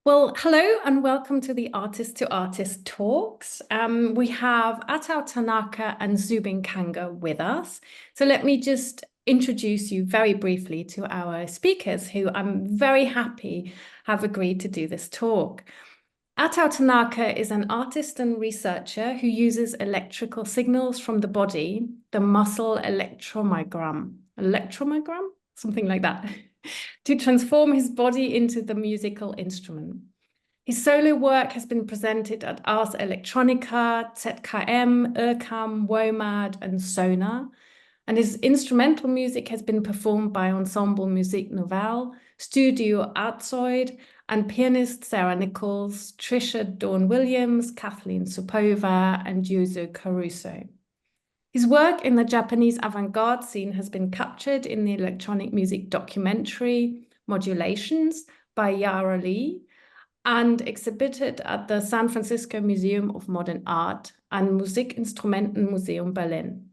Well, hello and welcome to the Artist to Artist talks. We have Atau Tanaka and Zubin Kanga with us. So let me just introduce you very briefly to our speakers, who I'm very happy have agreed to do this talk. Atau Tanaka is an artist and researcher who uses electrical signals from the body, the muscle electromyogram, something like that, to transform his body into the musical instrument. His solo work has been presented at Ars Electronica, ZKM, IRCAM, WOMAD, and Sona, and his instrumental music has been performed by Ensemble Musique Nouvelle, Studio Artzoid, and pianist Sarah Nichols, Trisha Dawn-Williams, Kathleen Supova, and Yuzo Caruso. His work in the Japanese avant-garde scene has been captured in the electronic music documentary Modulations by Yara Lee and exhibited at the San Francisco Museum of Modern Art and Musikinstrumentenmuseum Berlin.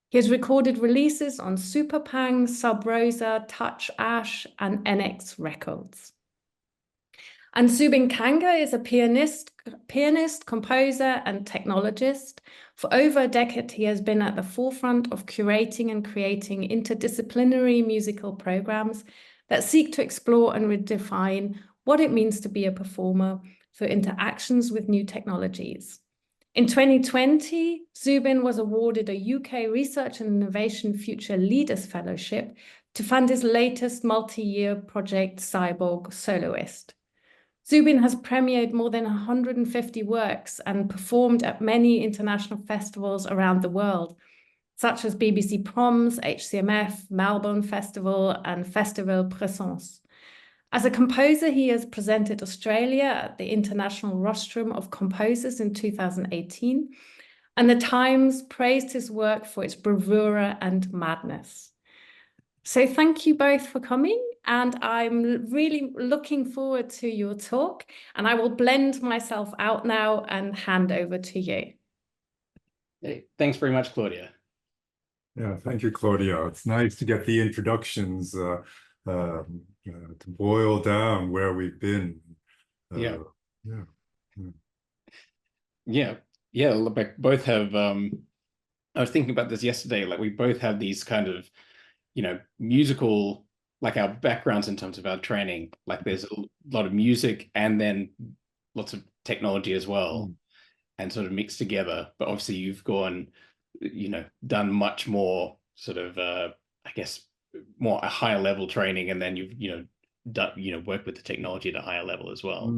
He has recorded releases on Superpang, Sub Rosa, Touch Ash, and NX Records. And Zubin Kanga is a pianist, composer, and technologist. For over a decade, he has been at the forefront of curating and creating interdisciplinary musical programs that seek to explore and redefine what it means to be a performer through interactions with new technologies. In 2020, Zubin was awarded a UK Research and Innovation Future Leaders Fellowship to fund his latest multi-year project, Cyborg Soloist. Zubin has premiered more than 150 works and performed at many international festivals around the world, such as BBC Proms, HCMF, Melbourne Festival, and Festival Présence. As a composer, he has presented Australia at the International Rostrum of Composers in 2018, and The Times praised his work for its bravura and madness. So thank you both for coming, and I'm really looking forward to your talk, and I will blend myself out now and hand over to you. Hey, thanks very much, Claudia. Yeah, thank you, Claudia. It's nice to get the introductions to boil down where we've been. Yeah. Both have. I was thinking about this yesterday. Like, we both have these kind of, musical, like, our backgrounds in terms of our training. Like, there's a lot of music and then lots of technology as well, and sort of mixed together. But obviously, you've gone, done much more sort of, I guess, more a higher level training, and then you've done work with the technology at a higher level as well.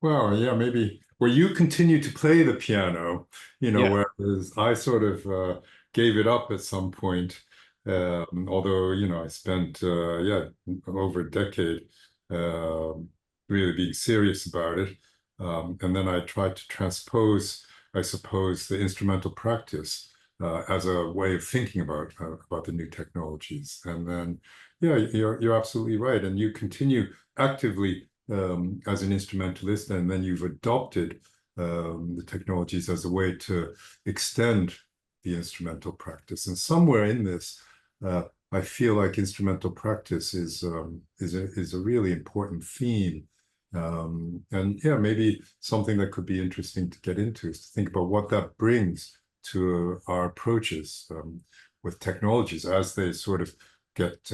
Well, yeah, maybe where you continue to play the piano, whereas I sort of gave it up at some point. Although I spent over a decade really being serious about it, and then I tried to transpose, I suppose, the instrumental practice as a way of thinking about the new technologies. And then, yeah, you're absolutely right. And you continue actively as an instrumentalist, and then you've adopted the technologies as a way to extend the instrumental practice. And somewhere in this, I feel like instrumental practice is a really important theme. And yeah, maybe something that could be interesting to get into is to think about what that brings to our approaches with technologies as they sort of get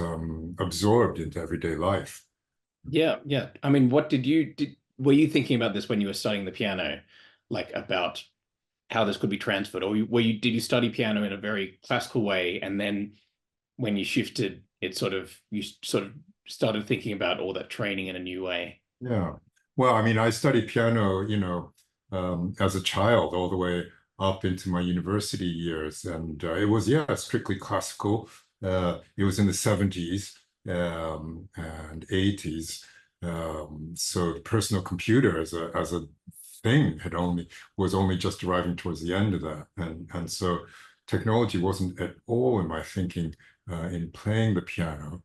absorbed into everyday life. Yeah. I mean, were you thinking about this when you were studying the piano, like about how this could be transferred, or did you study piano in a very classical way, and then when you shifted, you sort of started thinking about all that training in a new way? Yeah. Well, I mean, I studied piano, as a child all the way up into my university years. And it was, strictly classical. It was in the 70s and 80s. So the personal computer as a thing was only just arriving towards the end of that. And so technology wasn't at all in my thinking in playing the piano.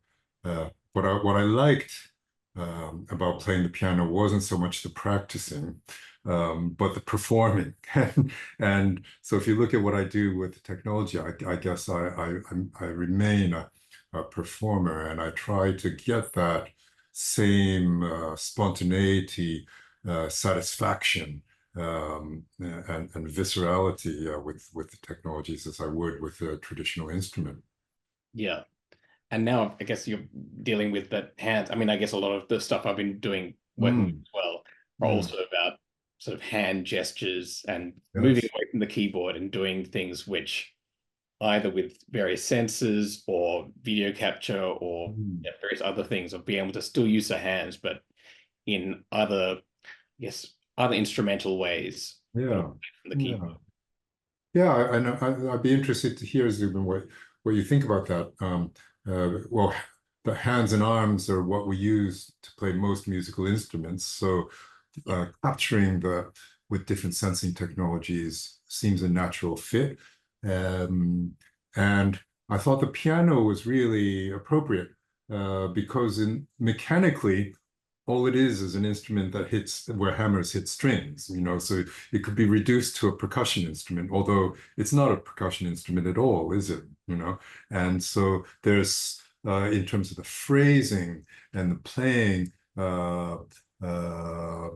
What I liked about playing the piano wasn't so much the practicing, but the performing. And so if you look at what I do with the technology, I guess I remain a performer, and I try to get that same spontaneity, satisfaction, and viscerality with the technologies as I would with a traditional instrument. Yeah. And now I guess you're dealing with the hands. I mean, I guess a lot of the stuff I've been doing working with as well are also about sort of hand gestures and moving away from the keyboard and doing things which either with various sensors or video capture or various other things of being able to still use the hands, but in other, yes, other instrumental ways. Yeah. From the keyboard. Yeah, I know. I'd be interested to hear, Zubin, what you think about that. Well, the hands and arms are what we use to play most musical instruments. So capturing with different sensing technologies seems a natural fit. And I thought the piano was really appropriate because mechanically, all it is an instrument that hits where hammers hit strings, so it could be reduced to a percussion instrument, although it's not a percussion instrument at all, is it? And so there's in terms of the phrasing and the playing,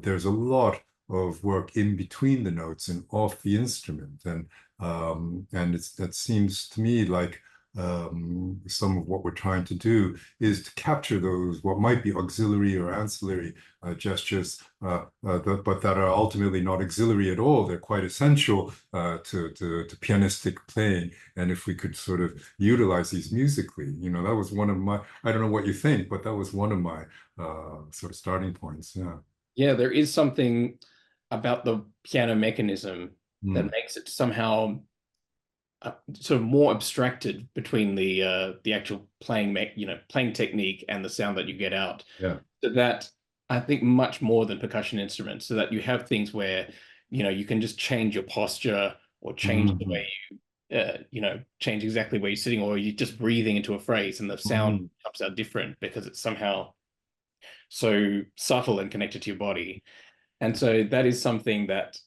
there's a lot of work in between the notes and off the instrument, and that seems to me like some of what we're trying to do is to capture those what might be auxiliary or ancillary gestures, but that are ultimately not auxiliary at all. They're quite essential to pianistic playing. And if we could sort of utilize these musically, that was one of my, I don't know what you think, but that was one of my sort of starting points. Yeah. Yeah, there is something about the piano mechanism that makes it somehow sort of more abstracted between the actual playing technique and the sound that you get out. Yeah. So that I think much more than percussion instruments, so that you have things where you can just change your posture or change the way you change exactly where you're sitting, or you're just breathing into a phrase and the sound comes out different because it's somehow so subtle and connected to your body. And so that is something that,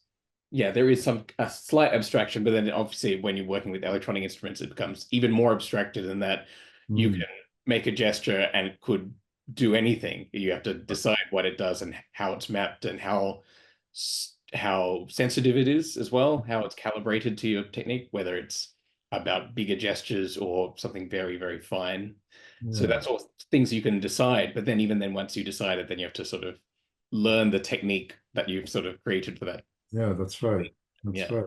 yeah, there is a slight abstraction, but then obviously when you're working with electronic instruments, it becomes even more abstracted in that you can make a gesture and it could do anything. You have to decide what it does and how it's mapped and how sensitive it is as well, how it's calibrated to your technique, whether it's about bigger gestures or something very, very fine. So that's all things you can decide. But then even then, once you decide it, then you have to sort of learn the technique that you've sort of created for that. Yeah, that's right. That's right.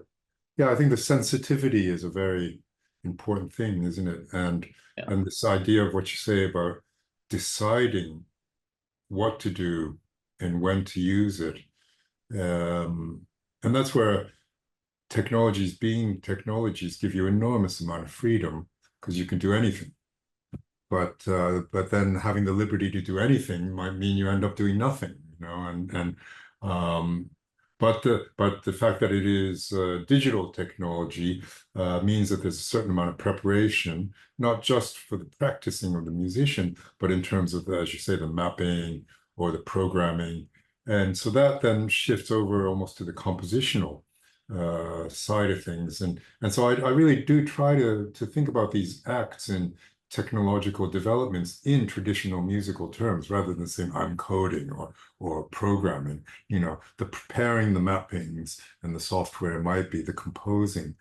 Yeah, I think the sensitivity is a very important thing, isn't it? And this idea of what you say about deciding what to do and when to use it. And that's where technologies give you enormous amount of freedom because you can do anything. But then having the liberty to do anything might mean you end up doing nothing, but the fact that it is digital technology means that there's a certain amount of preparation, not just for the practicing of the musician, but in terms of, as you say, the mapping or the programming. And so that then shifts over almost to the compositional side of things. And so I really do try to think about these acts and technological developments in traditional musical terms, rather than saying I'm coding or programming. The preparing the mappings and the software might be the composing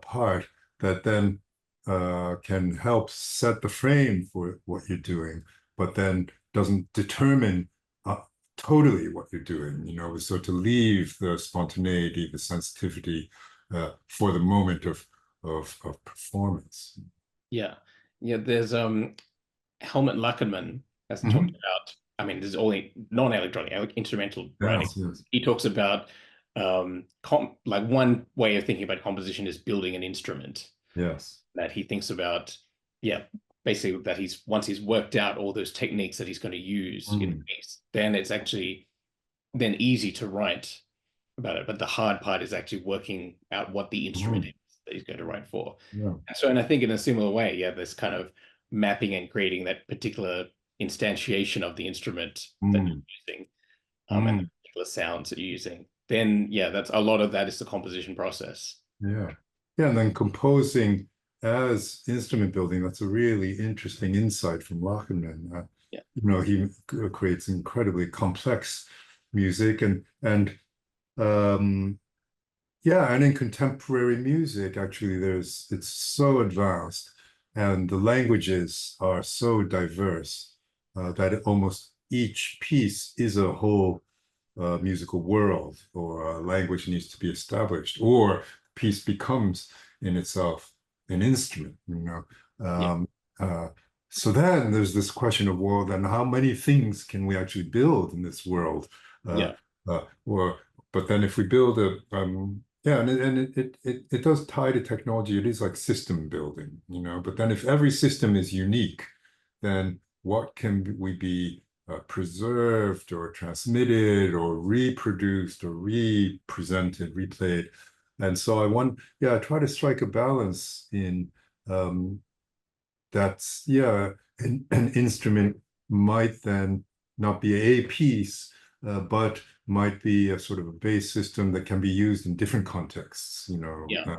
part that then can help set the frame for what you're doing, but then doesn't determine totally what you're doing. So to leave the spontaneity, the sensitivity for the moment of performance. Yeah. Yeah, there's Helmut Lachenmann has talked about, I mean, there's only non-electronic, instrumental writing. Yes. He talks about like one way of thinking about composition is building an instrument. Yes. That he thinks about, basically that once he's worked out all those techniques that he's going to use in the piece, then it's actually then easy to write about it. But the hard part is actually working out what the instrument is that he's going to write for. Yeah. And I think in a similar way, this kind of mapping and creating that particular instantiation of the instrument that you're using, and the particular sounds that you're using. Then, that's a lot of that is the composition process. Yeah. Yeah, and then composing as instrument building, that's a really interesting insight from Lachenmann. He creates incredibly complex music, and um, yeah, and in contemporary music, actually, it's so advanced, and the languages are so diverse that almost each piece is a whole musical world, or a language needs to be established, or piece becomes in itself an instrument. Yeah. Um, uh, so then there's this question of, well, then how many things can we actually build in this world? Uh, Yeah. or but then if we build a yeah, and it does tie to technology. It is like system building, But then if every system is unique, then what can we be preserved or transmitted or reproduced or represented, replayed? And so I try to strike a balance in um, that's, yeah, an instrument might then not be a piece, but might be a sort of a base system that can be used in different contexts, Yeah.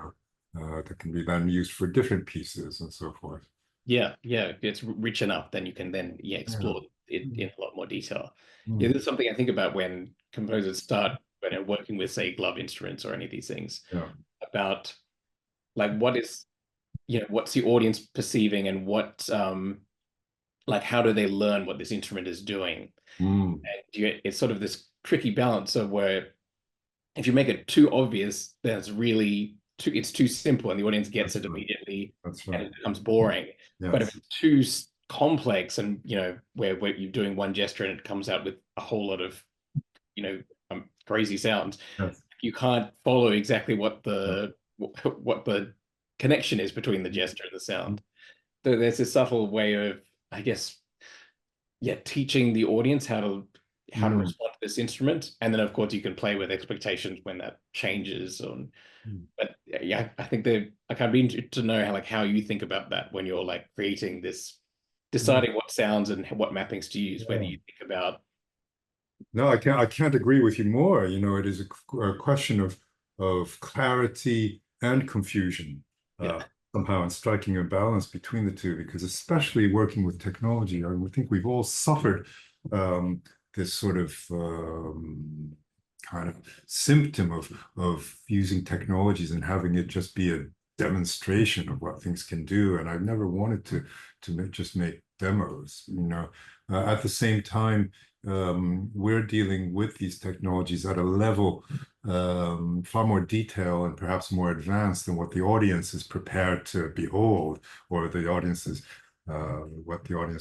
that can be then used for different pieces and so forth. Yeah, it's rich enough, then you can then explore it in a lot more detail. Yeah, this is something I think about when composers start when they're working with, say, glove instruments or any of these things, Yeah. about like what's the audience perceiving, and what like how do they learn what this instrument is doing? Mm. And it's sort of this tricky balance of where if you make it too obvious, then it's too simple and the audience gets That's it right. immediately That's and right. it becomes boring. But if Yes. it's too complex, and where you're doing one gesture and it comes out with a whole lot of crazy sounds, Yes. you can't follow exactly what the connection is between the gesture and the sound. So there's a subtle way of, I guess, teaching the audience how to Mm. respond to this instrument, and then of course you can play with expectations when that changes. But yeah, I think that like I'd be interested to know how you think about that when you're like creating this, Mm. deciding what sounds and what mappings to use. Whether Yeah. you think about No, I can't agree with you more. It is a question of clarity and confusion, yeah uh, somehow, and striking a balance between the two, because especially working with technology, I would think we've all suffered this sort of kind of symptom of using technologies and having it just be a demonstration of what things can do. And I've never wanted to just make demos, at the same time, we're dealing with these technologies at a level far more detailed and perhaps more advanced than what the audience is prepared to behold, or what the audience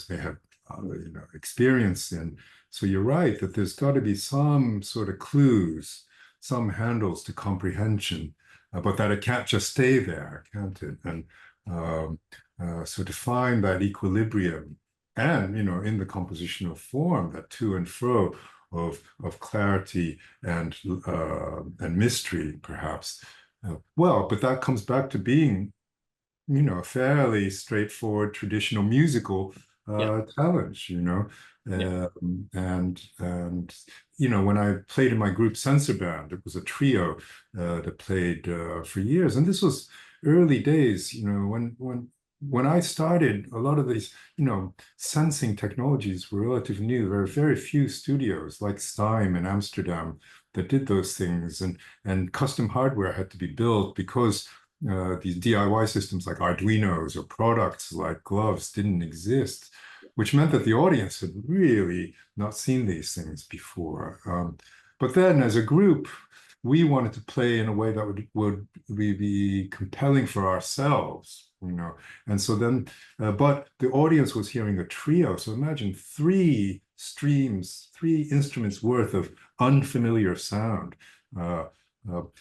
may have experienced in. So you're right that there's got to be some sort of clues, some handles to comprehension, but that it can't just stay there, can't it? And um, so to find that equilibrium, and in the composition of form, that to and fro of clarity and mystery, perhaps. But that comes back to being, a fairly straightforward traditional musical yeah challenge. yeah And when I played in my group Sensor Band, it was a trio that played for years, and this was early days. When I started, a lot of these sensing technologies were relatively new. There were very few studios like Stein in Amsterdam that did those things, and custom hardware had to be built because these DIY systems like Arduinos or products like gloves didn't exist, which meant that the audience had really not seen these things before. But then, as a group, we wanted to play in a way that would be compelling for ourselves, And so then, but the audience was hearing a trio. So imagine three streams, three instruments worth of unfamiliar sound.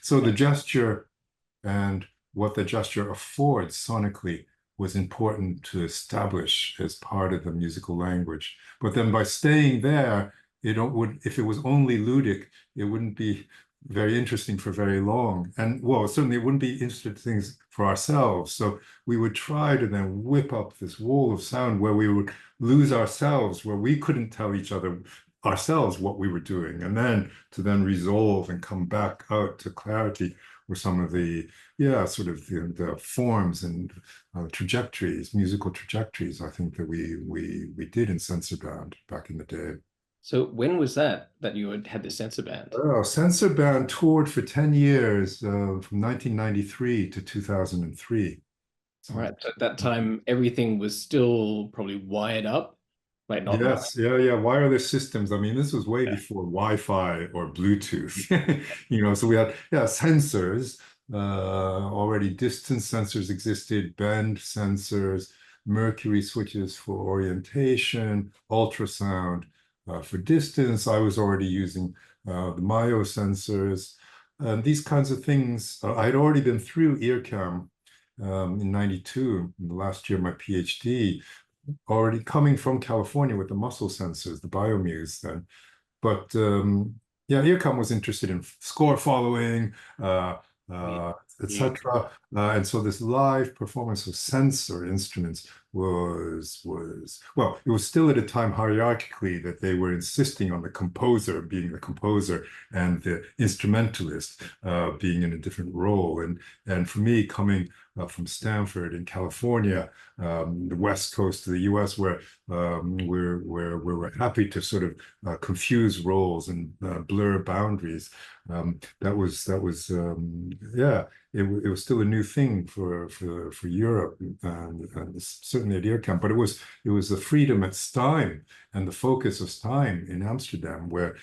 So the gesture and what the gesture affords sonically was important to establish as part of the musical language. But then by staying there, if it was only ludic, it wouldn't be very interesting for very long. And well, certainly it wouldn't be interesting for ourselves. So we would try to then whip up this wall of sound where we would lose ourselves, where we couldn't tell each other ourselves what we were doing, and then to resolve and come back out to clarity were some of the, yeah, sort of the forms and trajectories, musical trajectories, I think that we did in Sensor Band back in the day. So when was that you had this sensor band? Oh, Sensor Band toured for 10 years, from 1993 to 2003. All So, right. So at that time, everything was still probably wired up, like not. yes, yeah, wireless systems. I mean, this was way before Wi-Fi or Bluetooth, so we had, yeah, sensors, already distance sensors existed, band sensors, mercury switches for orientation, ultrasound, for distance. I was already using, the biosensors, these kinds of things. I'd already been through EarCam, in 92, in the last year of my PhD, already coming from California with the muscle sensors, the BioMuse then. But yeah, Earcom was interested in score following, Yeah. etc. And so this live performance of sensor instruments was well, it was still at a time hierarchically that they were insisting on the composer being the composer and the instrumentalist being in a different role. And for me, coming from Stanford in California, the west coast of the U.S., where we're happy to sort of confuse roles and blur boundaries. That was yeah, it was still a new thing for Europe, and certainly at EarCamp. But it was the freedom at Stein and the focus of Stein in Amsterdam, where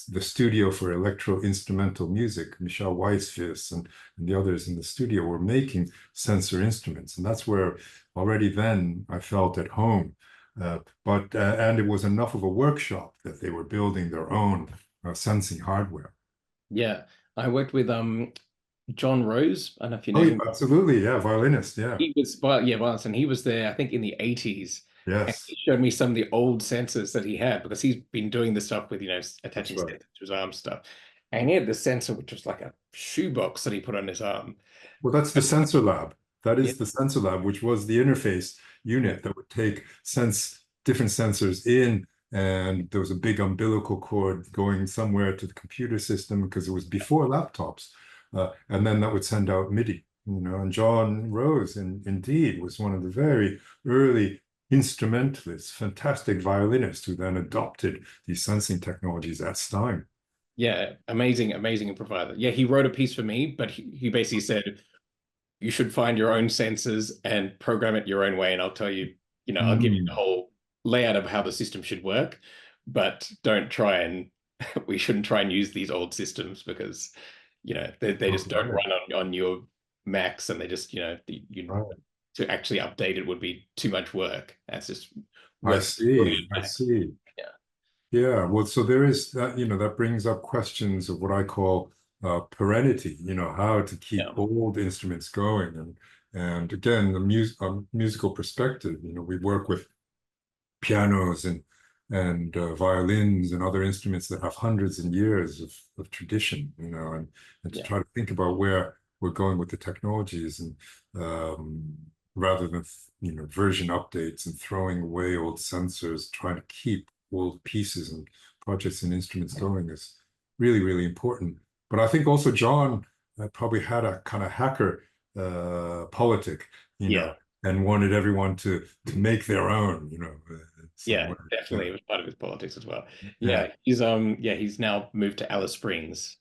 the studio for electro-instrumental music, Michel Weisfis and the others in the studio were making sensor instruments. And that's where already then I felt at home. And it was enough of a workshop that they were building their own sensing hardware. Yeah. I worked with John Rose. I don't know if you know Oh, yeah, him. absolutely. Yeah, violinist. Yeah. He was, well, yeah, well, and he was there, I think, in the 80s. And Yes. he showed me some of the old sensors that he had, because he's been doing this stuff with, attaching That's right. sensors to his arm stuff. And he had this sensor, which was like a shoebox that he put on his arm. Well, that's the sensor lab. That Yeah. is the sensor lab, which was the interface unit that would take different sensors in, and there was a big umbilical cord going somewhere to the computer system because it was before laptops, and then that would send out MIDI. And John Rose, indeed, was one of the very early instrumentalists, fantastic violinist who then adopted these sensing technologies at Stein. Yeah, amazing improviser. Yeah, he wrote a piece for me, but he basically said, you should find your own sensors and program it your own way. And I'll tell you, I'll give you the whole layout of how the system should work, but don't try and, we shouldn't try and use these old systems, because, they just don't run on your Macs, and they just, Right. to actually update it would be too much work. That's just I work. see. I see. Yeah. Yeah, well, so there is that, that brings up questions of what I call perenity, how to keep Yeah. old instruments going. And again, the musical perspective, we work with pianos and violins and other instruments that have hundreds and years of tradition, and to try to think about where we're going with the technologies, and rather than version updates and throwing away old sensors, trying to keep old pieces and projects and instruments going is really, really important. But I think also John probably had a kind of hacker politic, and wanted everyone to make their own, Yeah, definitely. It was part of his politics as well. Yeah, he's now moved to Alice Springs,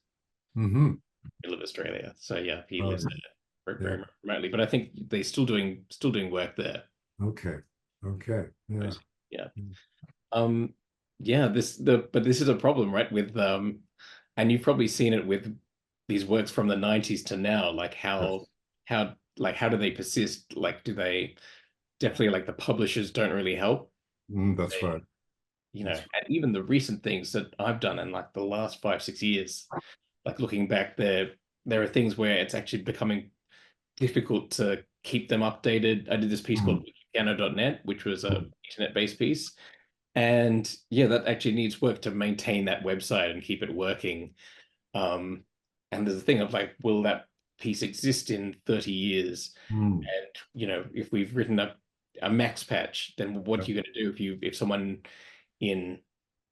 middle of Australia. So yeah, he lives there very remotely. But I think they're still doing work there. Okay. Yeah. Yeah. But this is a problem, right? With and you've probably seen it with these works from the 90s to now, like how do they persist? Like, do they definitely, like, the publishers don't really help? That's right. And even the recent things that I've done in like the last 5-6 years, like looking back, there are things where it's actually becoming difficult to keep them updated. I did this piece called piano.net, which was a internet-based piece. And yeah, that actually needs work to maintain that website and keep it working. And there's a thing of like, will that piece exist in 30 years? And if we've written up a max patch, then what are you going to do if someone in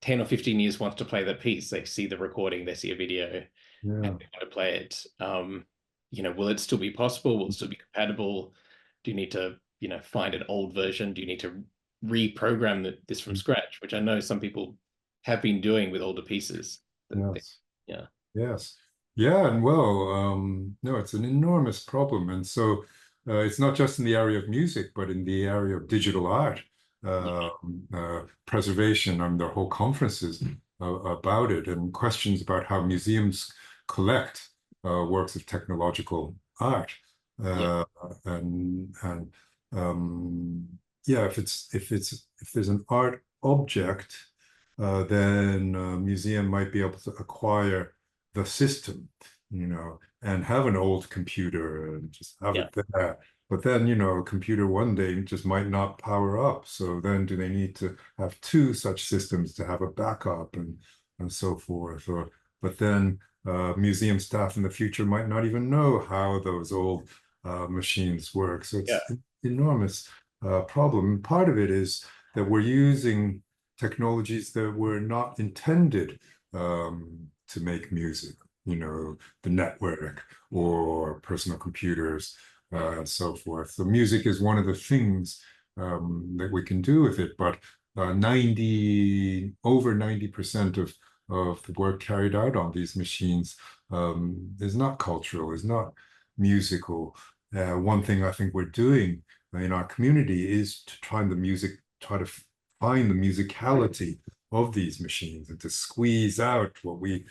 10 or 15 years wants to play that piece? They see the recording, they see a video, Yeah. and we want to play it. Will it still be possible? Will it still be compatible? Do you need to, find an old version? Do you need to reprogram this from scratch? Which I know some people have been doing with older pieces. Yes. Yeah. Yes. Yeah, and well, no, it's an enormous problem. And so it's not just in the area of music, but in the area of digital art, preservation, and there are whole conferences about it, and questions about how museums collect works of technological art. And yeah, if there's an art object, then a museum might be able to acquire the system, and have an old computer and just have it there. But then, a computer one day just might not power up. So then do they need to have two such systems to have a backup and so forth? But then museum staff in the future might not even know how those old machines work. So it's an enormous problem. Part of it is that we're using technologies that were not intended to make music, the network or personal computers and so forth. So music is one of the things that we can do with it, but over 90% of the work carried out on these machines is not cultural, is not musical. One thing I think we're doing in our community is to try to find the musicality of these machines and to squeeze out the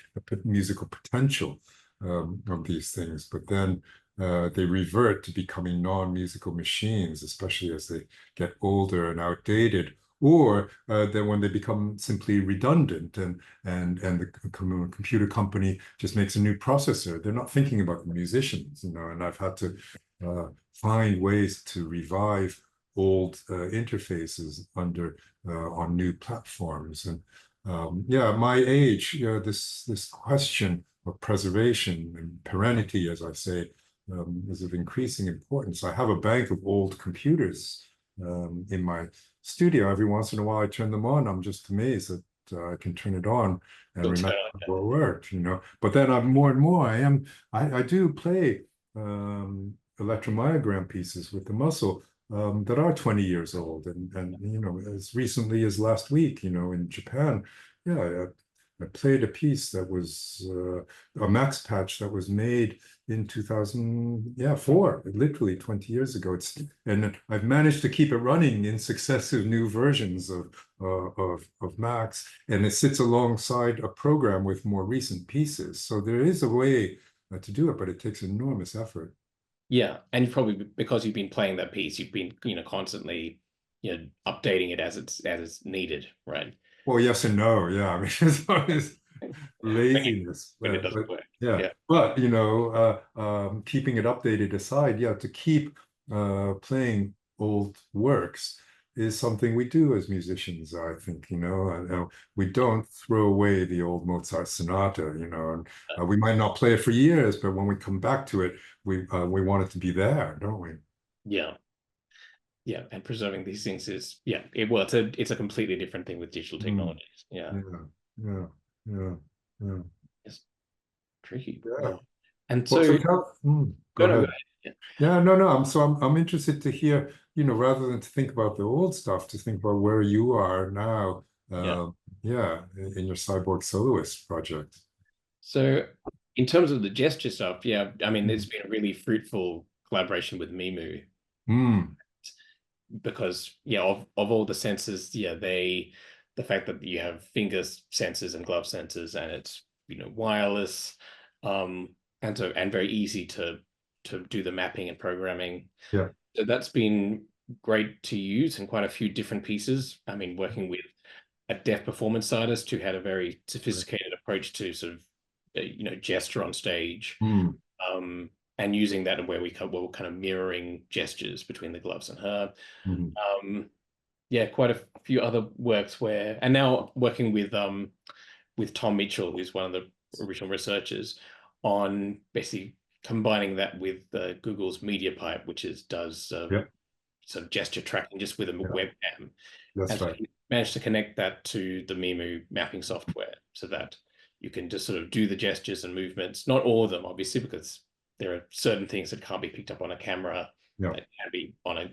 musical potential of these things. But then they revert to becoming non-musical machines, especially as they get older and outdated, or then when they become simply redundant and the computer company just makes a new processor. They're not thinking about the musicians, and I've had to find ways to revive old interfaces on new platforms. And yeah, my age, this question of preservation and perenity, as I say, is of increasing importance. I have a bank of old computers in my studio. Every once in a while, I turn them on. I'm just amazed that I can turn it on and remember what worked. But then I'm more and more. I do play electromyogram pieces with the muscle that are 20 years old, and as recently as last week, in Japan, I played a piece that was a max patch that was made in 2004, literally 20 years ago. And I've managed to keep it running in successive new versions of Max, and it sits alongside a program with more recent pieces. So there is a way to do it, but it takes enormous effort. Yeah, and probably because you've been playing that piece, you've been constantly updating it as it's needed, right? Well, yes and no. Yeah, I mean, it's always laziness. When it doesn't but work. yeah, but keeping it updated aside, to keep playing old works is something we do as musicians. I think we don't throw away the old Mozart sonata. And we might not play it for years, but when we come back to it, we want it to be there, don't we? Yeah. Yeah, and preserving these things is it's a completely different thing with digital technologies. Yeah. It's tricky. Yeah. And so go ahead. No. I'm interested to hear, rather than to think about the old stuff, to think about where you are now. In your Cyborg Soloist project. So in terms of the gesture stuff, I mean, it's been a really fruitful collaboration with Mimu. Because of all the sensors, the fact that you have finger sensors and glove sensors, and it's wireless, and very easy to do the mapping and programming. So that's been great to use in quite a few different pieces. I mean, working with a deaf performance artist who had a very sophisticated approach to sort of gesture on stage. And using that where we're kind of mirroring gestures between the gloves and her. Quite a few other works and now working with Tom Mitchell, who's one of the original researchers, on basically combining that with Google's MediaPipe, which does sort of gesture tracking just with a webcam. That's right. So managed to connect that to the Mimu mapping software so that you can just sort of do the gestures and movements, not all of them, obviously, because there are certain things that can't be picked up on a camera that can be on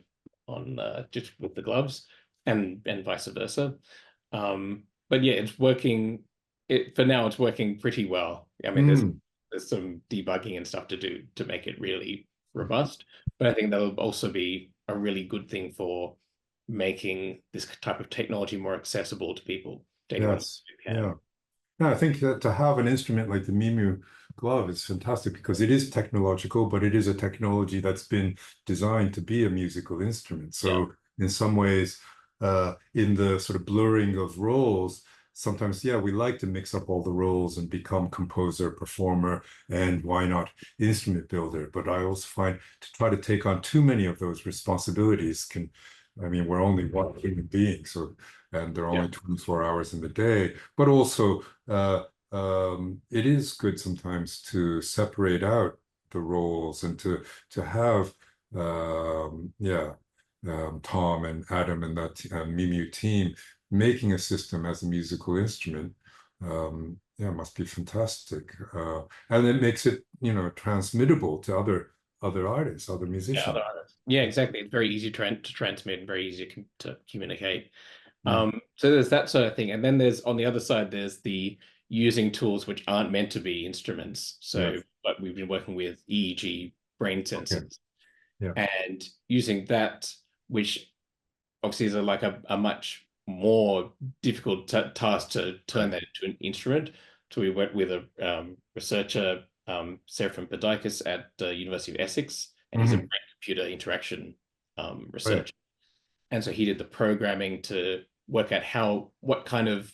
just with the gloves, and vice versa. But yeah, it's working. For now, it's working pretty well. I mean, there's some debugging and stuff to do to make it really robust, but I think that'll also be a really good thing for making this type of technology more accessible to people. To anyone who can. No, I think that to have an instrument like the Mimu glove is fantastic because it is technological, but it is a technology that's been designed to be a musical instrument. So in some ways, in the sort of blurring of roles, sometimes, we like to mix up all the roles and become composer, performer, and why not instrument builder. But I also find to try to take on too many of those responsibilities I mean, we're only one human being, and there are only 24 hours in the day, but also it is good sometimes to separate out the roles and to have Tom and Adam and that Mimu team making a system as a musical instrument. Must be fantastic, and it makes it transmittable to other artists, other musicians. Other artists. Yeah, exactly. It's very easy to transmit and very easy to communicate. So there's that sort of thing, and then there's on the other side there's the using tools which aren't meant to be instruments. So but we've been working with EEG brain sensors, and using that, which obviously is a much more difficult task to turn that into an instrument. So we worked with a researcher, Serafim Pedikis at the University of Essex, and he's a brain-computer interaction researcher. And so he did the programming to work out what kind of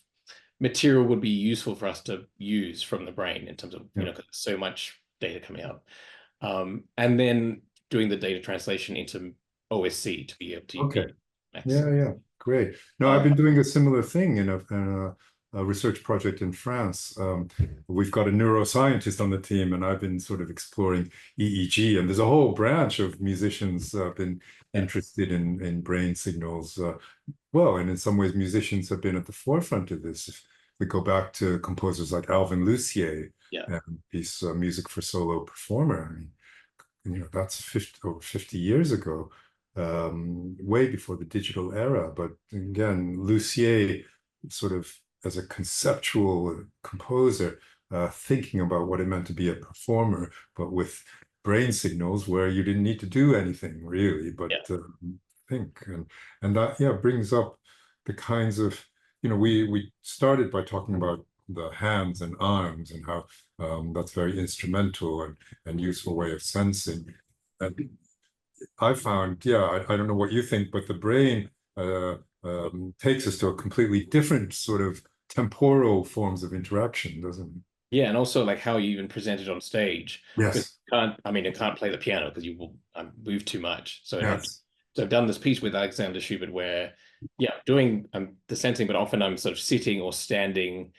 material would be useful for us to use from the brain in terms of, because there's so much data coming out. And then doing the data translation into OSC to be able to great. No, I've been doing a similar thing in a research project in France. We've got a neuroscientist on the team, and I've been sort of exploring EEG, and there's a whole branch of musicians been interested in brain signals. And in some ways, musicians have been at the forefront of this. If we go back to composers like Alvin Lucier, and his music for solo performer. I mean, that's 50 years ago. Way before the digital era, but again, Lucier sort of as a conceptual composer, thinking about what it meant to be a performer, but with brain signals where you didn't need to do anything really, but think, and that brings up the kinds of, we started by talking about the hands and arms and how that's very instrumental and useful way of sensing. And I found, I don't know what you think, but the brain takes us to a completely different sort of temporal forms of interaction, doesn't it? Yeah, and also like how you even present it on stage. Yes. I can't play the piano because you will move too much. So I've done this piece with Alexander Schubert where, doing the sensing, but often I'm sort of sitting or standing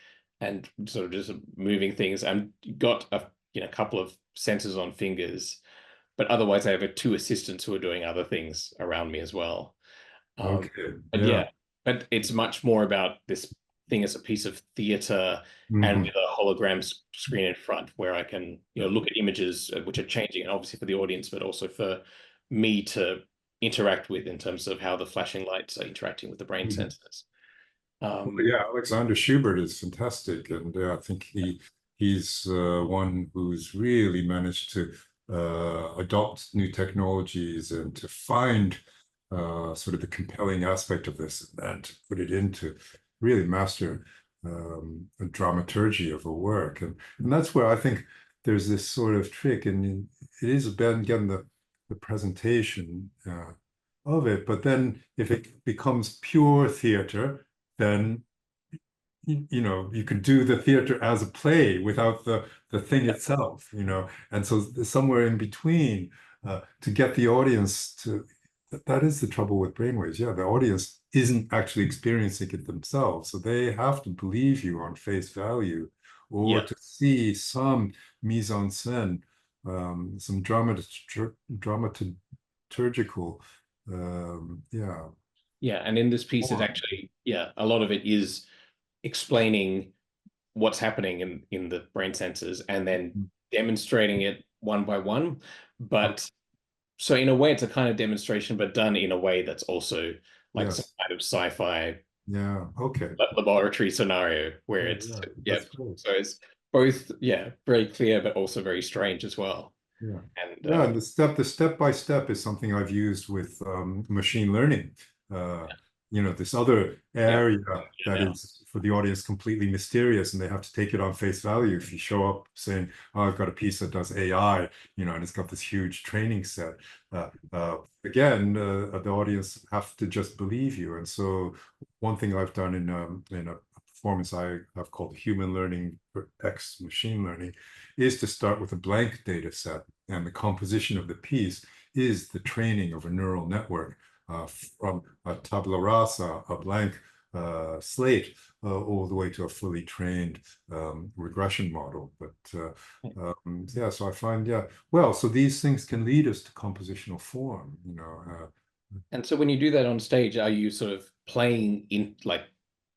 and sort of just moving things. I've got a couple of sensors on fingers, but otherwise I have two assistants who are doing other things around me as well. But it's much more about this thing as a piece of theater and with a hologram screen in front where I can look at images which are changing, and obviously for the audience, but also for me to interact with in terms of how the flashing lights are interacting with the brain sensors. Alexander Schubert is fantastic, and I think he's one who's really managed to adopt new technologies and to find sort of the compelling aspect of this and to put it into really master a dramaturgy of a work. And that's where I think there's this sort of trick, and it is again the presentation of it. But then if it becomes pure theater, then you can do the theater as a play without the thing itself, and so somewhere in between to get the audience to, that is the trouble with brainwaves. The audience isn't actually experiencing it themselves, so they have to believe you on face value or to see some mise en scène, some dramaturgical and in this piece is actually a lot of it is explaining what's happening in the brain sensors and then demonstrating it one by one. But so in a way, it's a kind of demonstration, but done in a way that's also like some kind of sci-fi laboratory scenario where it's that's cool. so it's both very clear but also very strange as well. And the step by step is something I've used with machine learning. This other area that is for the audience completely mysterious, and they have to take it on face value. If you show up saying, "Oh, I've got a piece that does AI," and it's got this huge training set. Again, the audience have to just believe you. And so, one thing I've done in a performance I've called human learning for X machine learning is to start with a blank data set, and the composition of the piece is the training of a neural network. From a tabula rasa, a blank slate, all the way to a fully trained regression model. But so I find, so these things can lead us to compositional form, And so when you do that on stage, are you sort of playing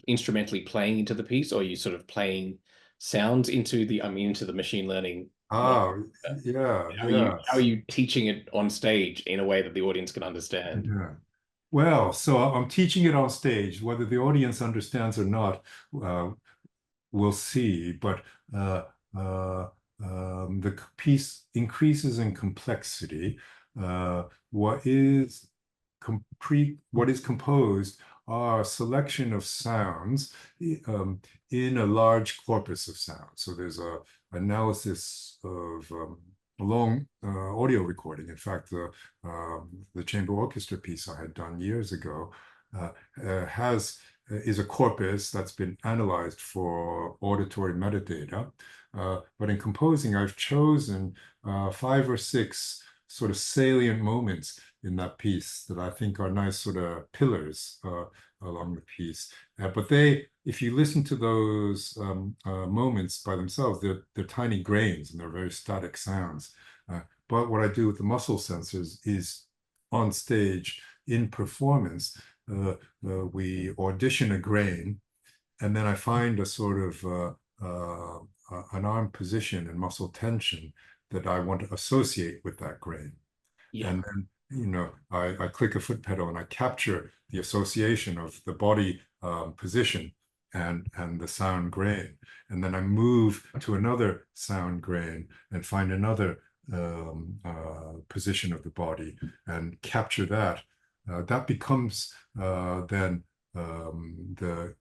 instrumentally playing into the piece, or are you sort of playing sounds into the machine learning? How are you teaching it on stage in a way that the audience can understand? Well, so I'm teaching it on stage. Whether the audience understands or not, we'll see. But the piece increases in complexity. What is composed are a selection of sounds in a large corpus of sound. So there's a analysis of a long audio recording. In fact, the chamber orchestra piece I had done years ago is a corpus that's been analyzed for auditory metadata. But in composing, I've chosen 5 or 6 sort of salient moments in that piece that I think are nice sort of pillars along the piece. But if you listen to those moments by themselves, they're tiny grains and they're very static sounds. But what I do with the muscle sensors is on stage in performance, we audition a grain, and then I find a sort of an arm position and muscle tension that I want to associate with that grain. And then, I click a foot pedal and I capture the association of the body position and the sound grain. And then I move to another sound grain and find another position of the body and capture that. That becomes then the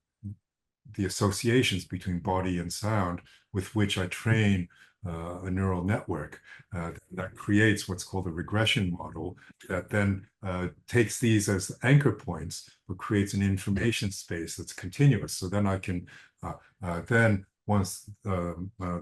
associations between body and sound with which I train a neural network that creates what's called a regression model that then takes these as anchor points, but creates an information space that's continuous. So then I can then once the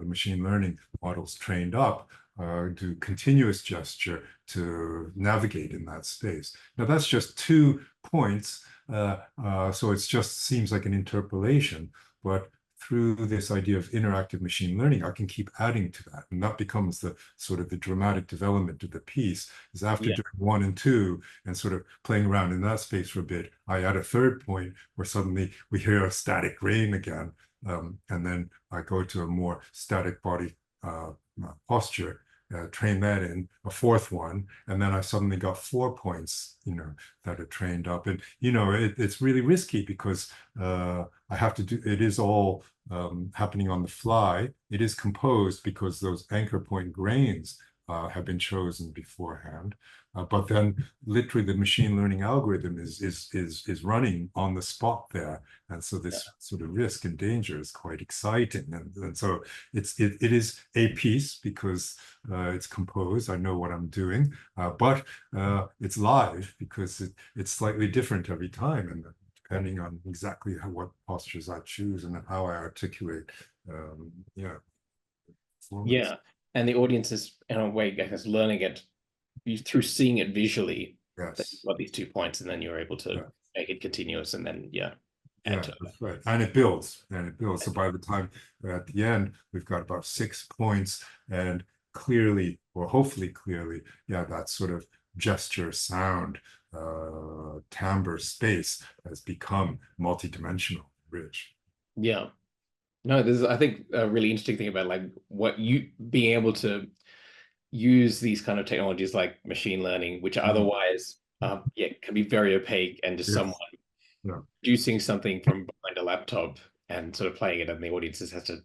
machine learning model's trained up, do continuous gesture to navigate in that space. Now that's just 2 points, so it just seems like an interpolation, but through this idea of interactive machine learning, I can keep adding to that. And that becomes the sort of the dramatic development of the piece, is after doing 1 and 2 and sort of playing around in that space for a bit, I add a 3rd point where suddenly we hear a static grain again. And then I go to a more static body posture, train that in, a 4th one, and then I suddenly got 4 points, that are trained up. And, it's really risky because I have to do, it is all happening on the fly. It is composed because those anchor point grains have been chosen beforehand. But then literally the machine learning algorithm is running on the spot there. And so this sort of risk and danger is quite exciting. And so it is a piece because it's composed. I know what I'm doing, but it's live because it's slightly different every time. And depending on exactly what postures I choose and how I articulate, and the audience is in a way, I guess, learning it through seeing it visually. That you've got these 2 points, and then you're able to make it continuous, and then that's right. And it builds. So by the time at the end, we've got about 6 points, and clearly, or hopefully clearly, that sort of gesture, sound, timbre, space has become multidimensional, rich. No, this is, I think, a really interesting thing about like what you being able to use these kind of technologies like machine learning, which otherwise, yeah, can be very opaque, and just someone Yes. Yeah. producing something from behind a laptop and sort of playing it, and the audience just has to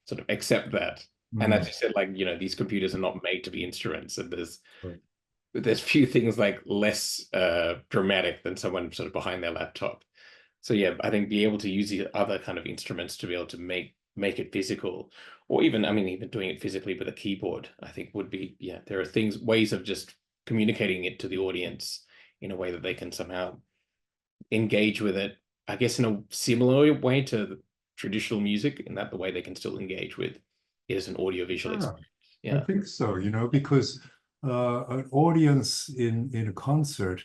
sort of accept that. And as you said, like, you know, these computers are not made to be instruments, and Right. there's few things like less dramatic than someone sort of behind their laptop. So yeah, I think be able to use the other kind of instruments to be able to make it physical, or even, I mean, even doing it physically with a keyboard, I think would be, yeah, there are ways of just communicating it to the audience in a way that they can somehow engage with it, I guess, in a similar way to the traditional music, in that the way they can still engage with it as an audiovisual Yeah, experience. I Yeah. think so, because an audience in a concert,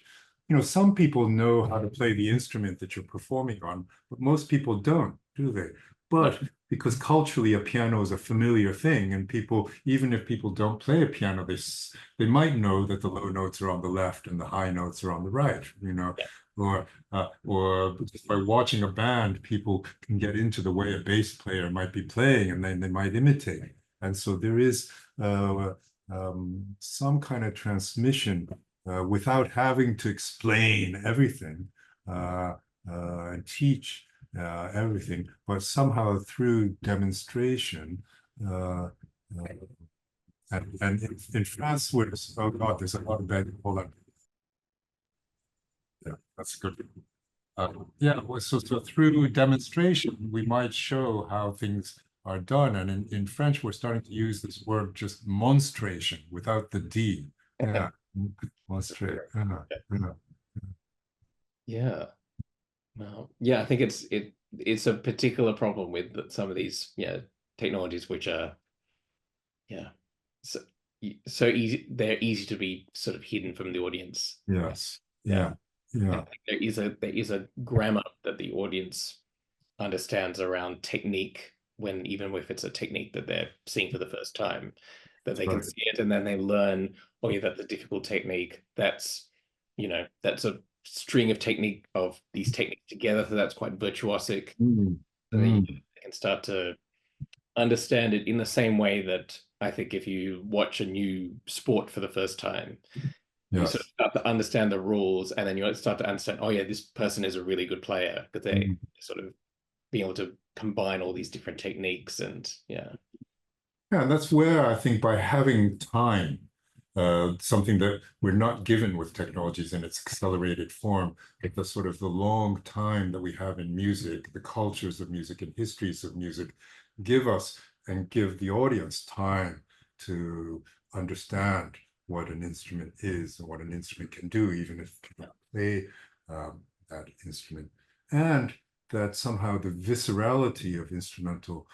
some people know how to play the instrument that you're performing on, but most people don't, do they? But because culturally a piano is a familiar thing, and people, even if people don't play a piano, they might know that the low notes are on the left and the high notes are on the right, Yeah. or just by watching a band, people can get into the way a bass player might be playing, and then they might imitate. And so there is some kind of transmission without having to explain everything and teach everything, but somehow through demonstration. Uh, and in France, oh God, there's a lot of bad. Hold on. Yeah, that's good. Yeah, well, so through demonstration, we might show how things are done. And in French, we're starting to use this word just monstration without the D. Yeah, monstrate. Yeah. No. Yeah, I think it's a particular problem with some of these, yeah, technologies, which are, yeah, so so easy, they're easy to be sort of hidden from the audience. Yes. Yeah. Yeah. Yeah. And there is a grammar that the audience understands around technique, when even if it's a technique that they're seeing for the first time, that they can Right. see it and then they learn, oh yeah, that's a difficult technique. That's, that's a string of these techniques together. So that's quite virtuosic. Mm. And then you Mm. can start to understand it in the same way that I think if you watch a new sport for the first time, you sort of Yes. start to understand the rules, and then you start to understand, oh yeah, this person is a really good player, because they Mm. sort of being able to combine all these different techniques. And yeah. Yeah, and that's where I think by having time, something that we're not given with technologies in its accelerated form, like the sort of the long time that we have in music, the cultures of music and histories of music, give us and give the audience time to understand what an instrument is and what an instrument can do, even if you cannot play that instrument. And that somehow the viscerality of instrumental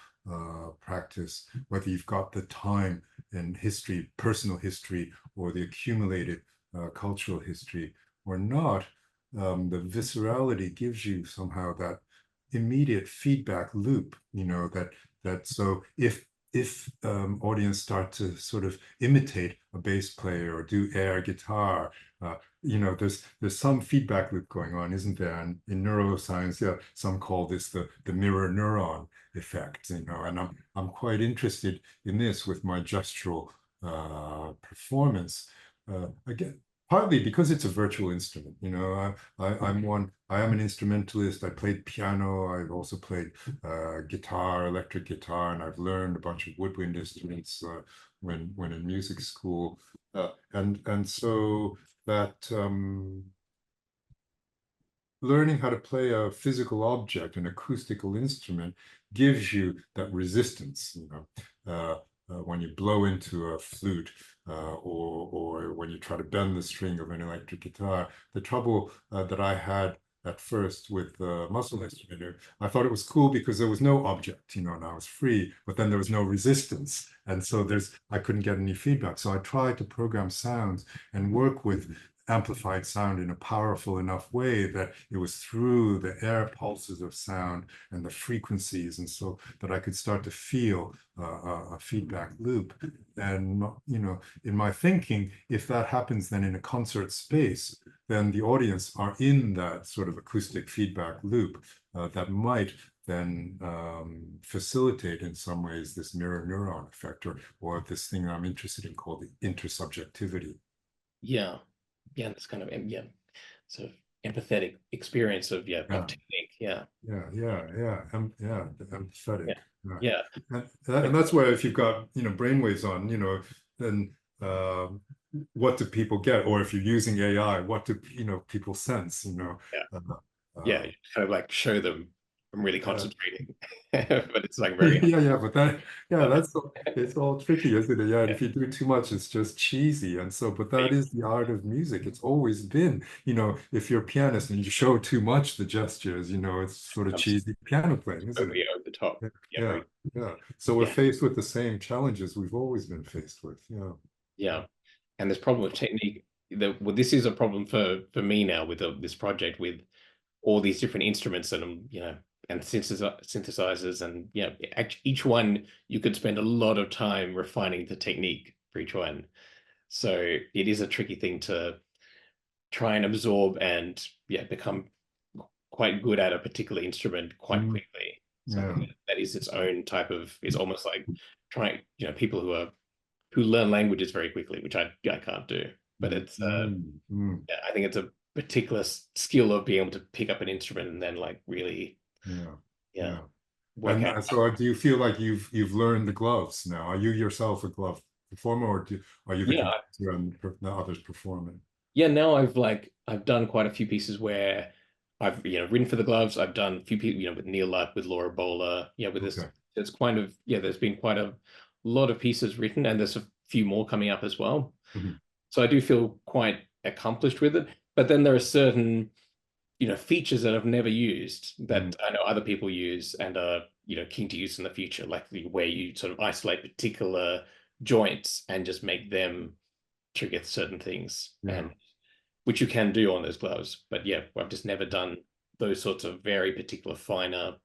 practice, whether you've got the time and history, personal history, or the accumulated cultural history or not, the viscerality gives you somehow that immediate feedback loop, that so if audience start to sort of imitate a bass player or do air guitar, there's some feedback loop going on, isn't there? And in neuroscience, yeah, some call this the mirror neuron effect, and I'm quite interested in this with my gestural performance. Again, partly because it's a virtual instrument. I am an instrumentalist. I played piano. I've also played guitar, electric guitar, and I've learned a bunch of woodwind instruments when in music school. And so that learning how to play a physical object, an acoustical instrument, gives you that resistance. When you blow into a flute, or when you try to bend the string of an electric guitar. The trouble that I had at first with the muscle instrument, I thought it was cool because there was no object, and I was free, but then there was no resistance. And so I couldn't get any feedback. So I tried to program sounds and work with amplified sound in a powerful enough way that it was through the air pulses of sound and the frequencies, and so that I could start to feel a feedback loop. And in my thinking, if that happens then in a concert space, then the audience are in that sort of acoustic feedback loop that might then facilitate in some ways this mirror neuron effect, or this thing I'm interested in called the intersubjectivity. Yeah, yeah, this kind of sort of empathetic experience of of technique. Yeah, empathetic. yeah, And that's where if you've got brainwaves on, then what do people get? Or if you're using AI, what do people sense? Yeah, you kind of like show them I'm really concentrating, but it's like very but it's all tricky, isn't it? Yeah, and if you do too much, it's just cheesy. And so, but that is the art of music. It's always been, if you're a pianist and you show too much the gestures, it's sort of cheesy piano playing, isn't it? over the top. Yeah. So we're faced with the same challenges we've always been faced with. Yeah. And this problem with technique, well, this is a problem for me now with this project with all these different instruments and and synthesizers, and each one you could spend a lot of time refining the technique for each one. So it is a tricky thing to try and absorb and become quite good at a particular instrument quite quickly. So I think that is its own type of, it's almost like trying, people who learn languages very quickly, which I can't do. But it's I think it's a particular skill of being able to pick up an instrument and then like really work out. So do you feel like you've learned the gloves now? Are you yourself a glove performer, or are you the composer and the others performing? Yeah, now I've done quite a few pieces where I've written for the gloves. I've done a few people with Neil Luck, with Laura Bowler, with this. It's kind of there's been quite a lot of pieces written, and there's a few more coming up as well. So I do feel quite accomplished with it. But then there are certain features that I've never used that I know other people use and are keen to use in the future, like where you sort of isolate particular joints and just make them trigger certain things, and which you can do on those gloves. But I've just never done those sorts of very particular finer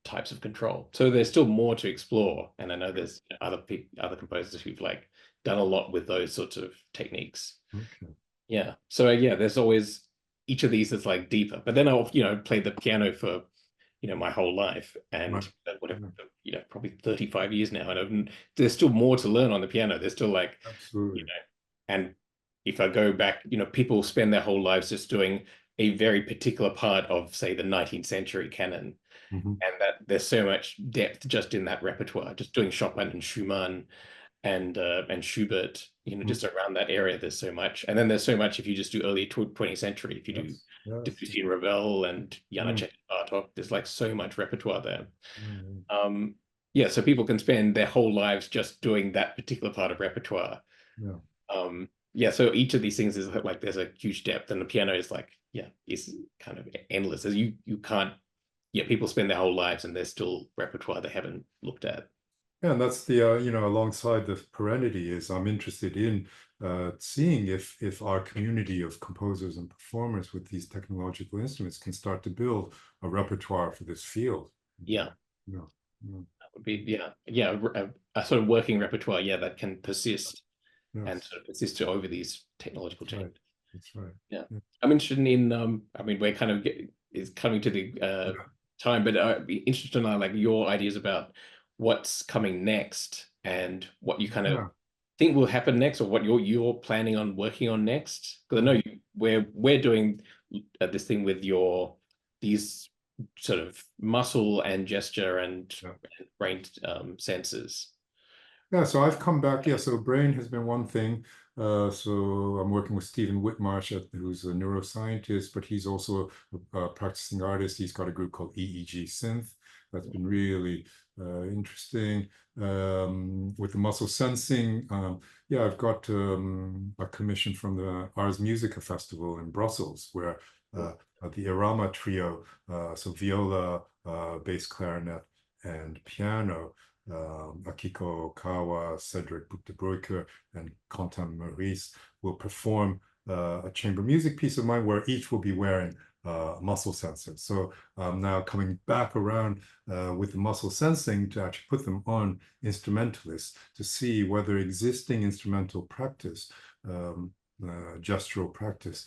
types of control. So there's still more to explore, and I know there's other composers who've like done a lot with those sorts of techniques. So there's always each of these is like deeper. But then I'll played the piano for my whole life, and whatever, probably 35 years now, and there's still more to learn on the piano. There's still like and if I go back, people spend their whole lives just doing a very particular part of, say, the 19th century canon, and that there's so much depth just in that repertoire, just doing Chopin and Schumann and Schubert, just around that area. There's so much, and then there's so much if you just do early 20th century. If you do Debussy and Ravel and Janacek and Bartok, there's like so much repertoire there. So people can spend their whole lives just doing that particular part of repertoire. So each of these things is like there's a huge depth, and the piano is like is kind of endless. As you can't people spend their whole lives and there's still repertoire they haven't looked at. And that's the alongside the perenniety is I'm interested in seeing if our community of composers and performers with these technological instruments can start to build a repertoire for this field. That would be a sort of working repertoire that can persist and sort of persist over these technological changes. That's right. I'm interested in we're kind of is coming to the time, but I'd be interested in like your ideas about what's coming next and what you kind of think will happen next, or what you're planning on working on next. Because I know we're doing this thing with these sort of muscle and gesture and brain sensors. So I've come back. So brain has been one thing. So I'm working with Stephen Whitmarsh, who's a neuroscientist, but he's also a practicing artist. He's got a group called EEG Synth. That's been really interesting. With the muscle sensing, I've got a commission from the Ars Musica Festival in Brussels, where the Irama trio, so viola, bass clarinet, and piano, Akiko Kawa, Cedric Boutebroeker, and Quentin Maurice will perform a chamber music piece of mine where each will be wearing muscle sensors. So I'm now coming back around with the muscle sensing to actually put them on instrumentalists to see whether existing instrumental practice, gestural practice,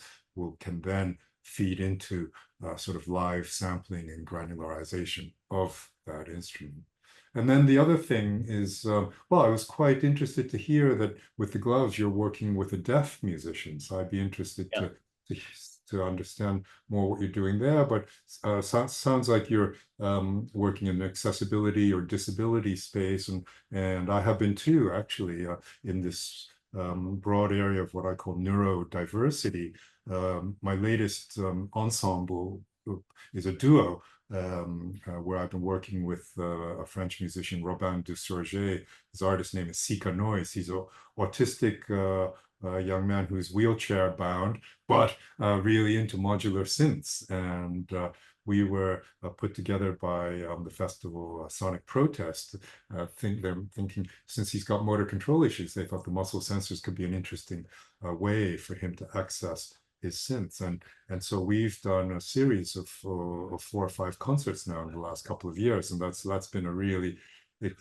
can then feed into sort of live sampling and granularization of that instrument. And then the other thing is, well, I was quite interested to hear that with the gloves, you're working with a deaf musician. So I'd be interested to understand more what you're doing there. But sounds like you're working in accessibility or disability space, and I have been too, actually, in this broad area of what I call neurodiversity. My latest ensemble is a duo where I've been working with a French musician, Robin Dusurget. His artist name is Sika Noise. He's an autistic young man who's wheelchair bound, but really into modular synths. And we were put together by the festival Sonic Protest. They're thinking, since he's got motor control issues, they thought the muscle sensors could be an interesting way for him to access his synths. And so we've done a series of 4 or 5 concerts now in the last couple of years, and that's been a really,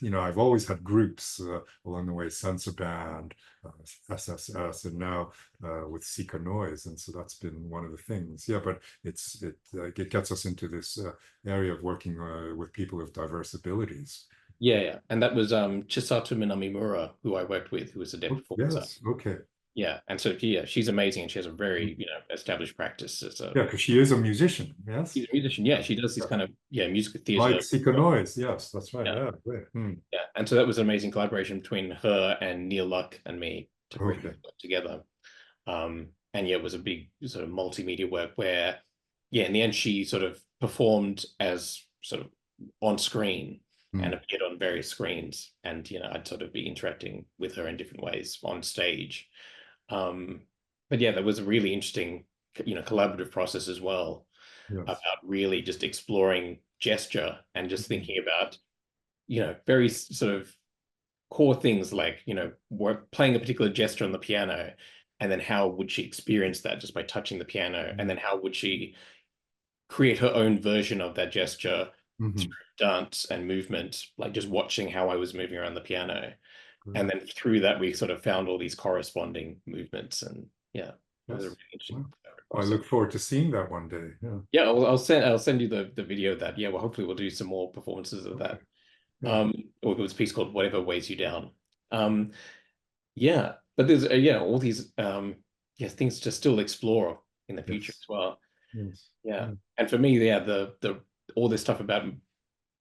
I've always had groups along the way, Sensor Band, SSS, and now with Sika Noise, and so that's been one of the things. Yeah, but it gets us into this area of working with people of diverse abilities. Yeah, and that was Chisato Minamimura, who I worked with, who was a deaf performer. Yes, okay. Yeah, and so she's amazing, and she has a very established practice. Yeah, because she is a musician. Yes, she's a musician. Yeah, she does this kind of musical theater. Like Sika Noise. Yes, that's right. Yeah, yeah. And so that was an amazing collaboration between her and Neil Luck and me to bring it together. And yeah, it was a big sort of multimedia work where, in the end, she sort of performed as sort of on screen and appeared on various screens, and I'd sort of be interacting with her in different ways on stage. But yeah, that was a really interesting, collaborative process as well, about really just exploring gesture and just thinking about, very sort of core things like, playing a particular gesture on the piano, and then how would she experience that just by touching the piano, and then how would she create her own version of that gesture through dance and movement, like just watching how I was moving around the piano. And then through that, we sort of found all these corresponding movements, and it was a really interesting. I look forward to seeing that one day. Yeah, I'll send you the video of that. Yeah, well, hopefully we'll do some more performances of that. Or it was a piece called "Whatever Weighs You Down." Yeah, but there's all these things to still explore in the future as well. Yeah, and for me, the all this stuff about,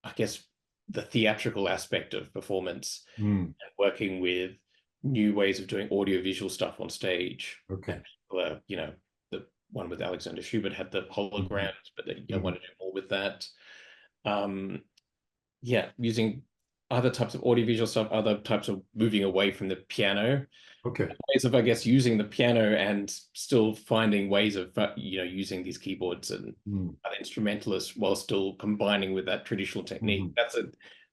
I guess, the theatrical aspect of performance and working with new ways of doing audiovisual stuff on stage. Okay. And, the one with Alexander Schubert had the holograms, but they want to do more with that. Using other types of audiovisual stuff, other types of moving away from the piano. Okay. Ways of, I guess, using the piano and still finding ways of, using these keyboards and other instrumentalists while still combining with that traditional technique.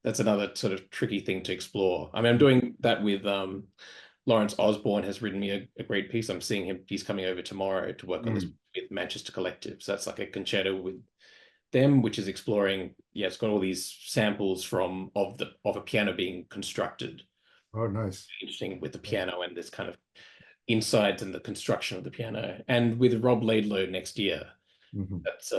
That's another sort of tricky thing to explore. I mean, I'm doing that with Lawrence Osborne has written me a great piece. I'm seeing him. He's coming over tomorrow to work on this with Manchester Collective. So that's like a concerto with them, which is exploring. Yeah, it's got all these samples of a piano being constructed. Oh, nice. Interesting with the piano and this kind of insights and the construction of the piano. And with Rob Laidlow next year, that's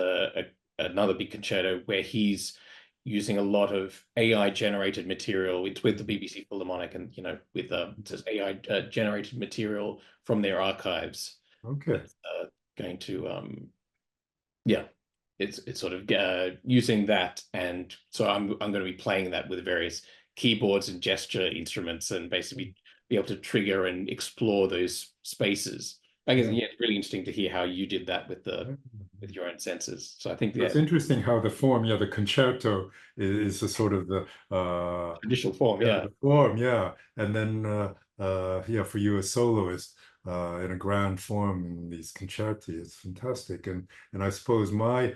another big concerto where he's using a lot of AI generated material. It's with the BBC Philharmonic, and with AI generated material from their archives. Okay. It's going to it's sort of using that, and so I'm going to be playing that with various keyboards and gesture instruments, and basically be able to trigger and explore those spaces. I guess it's really interesting to hear how you did that with your own senses. So I think it's interesting how the form, the concerto is a sort of the traditional form, the form, and then for you as soloist in a grand form in these concerti, it's fantastic. And I suppose my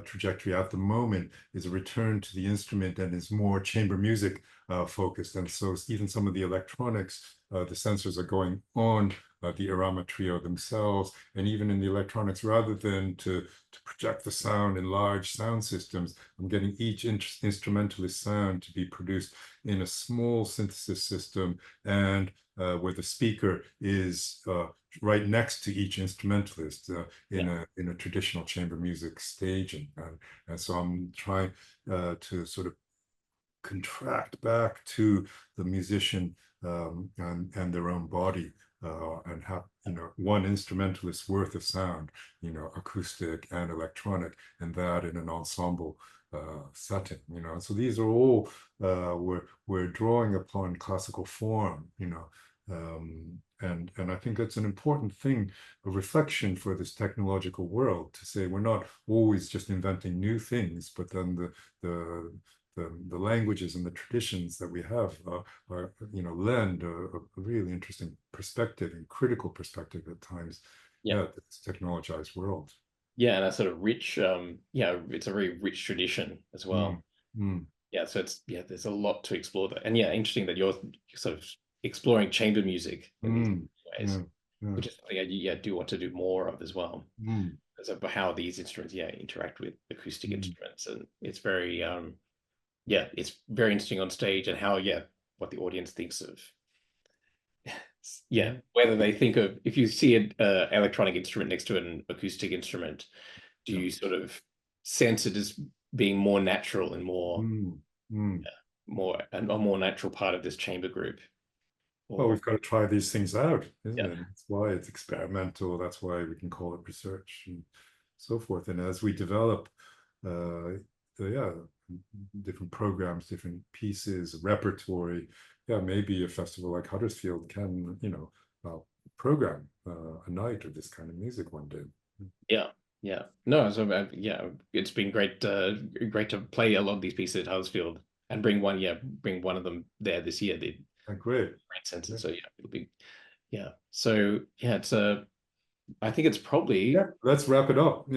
trajectory at the moment is a return to the instrument and is more chamber music focused. And so even some of the electronics, the sensors are going on the Irama Trio themselves, and even in the electronics, rather than to project the sound in large sound systems, I'm getting each instrumentalist sound to be produced in a small synthesis system, and where the speaker is right next to each instrumentalist in a traditional chamber music staging, and so I'm trying to sort of contract back to the musician and their own body, and have one instrumentalist's worth of sound, acoustic and electronic, and that in an ensemble setting. So these are all we're drawing upon classical form, and I think that's an important thing, a reflection for this technological world, to say we're not always just inventing new things, but then the languages and the traditions that we have are lend a really interesting perspective and critical perspective at times. This technologized world. Yeah, and a sort of rich, it's a very rich tradition as well. Yeah, so there's a lot to explore there. And interesting that you're sort of exploring chamber music in these ways, which is something I do want to do more of as well, because of how these instruments interact with acoustic instruments. And it's very it's very interesting on stage, and how what the audience thinks of whether they think of, if you see an electronic instrument next to an acoustic instrument, do you sort of sense it as being more natural and more a more natural part of this chamber group? Well, we've got to try these things out, isn't it? That's why it's experimental. That's why we can call it research and so forth. And as we develop different programs, different pieces, repertory, maybe a festival like Huddersfield can program a night of this kind of music one day. No, so it's been great to play a lot of these pieces at Huddersfield and bring one of them there this year. Great sense. So it'll be so it's I think it's probably let's wrap it up.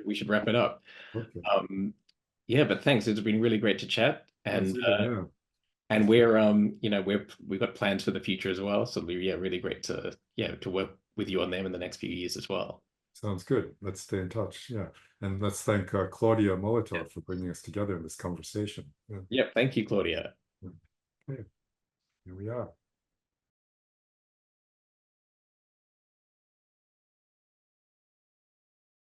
We should wrap it up. Okay. But thanks, it's been really great to chat, and and we've got plans for the future as well, so really great to work with you on them in the next few years as well. Sounds good. Let's stay in touch. And let's thank Claudia Molotov for bringing us together in this conversation. Thank you, Claudia. Okay, here we are.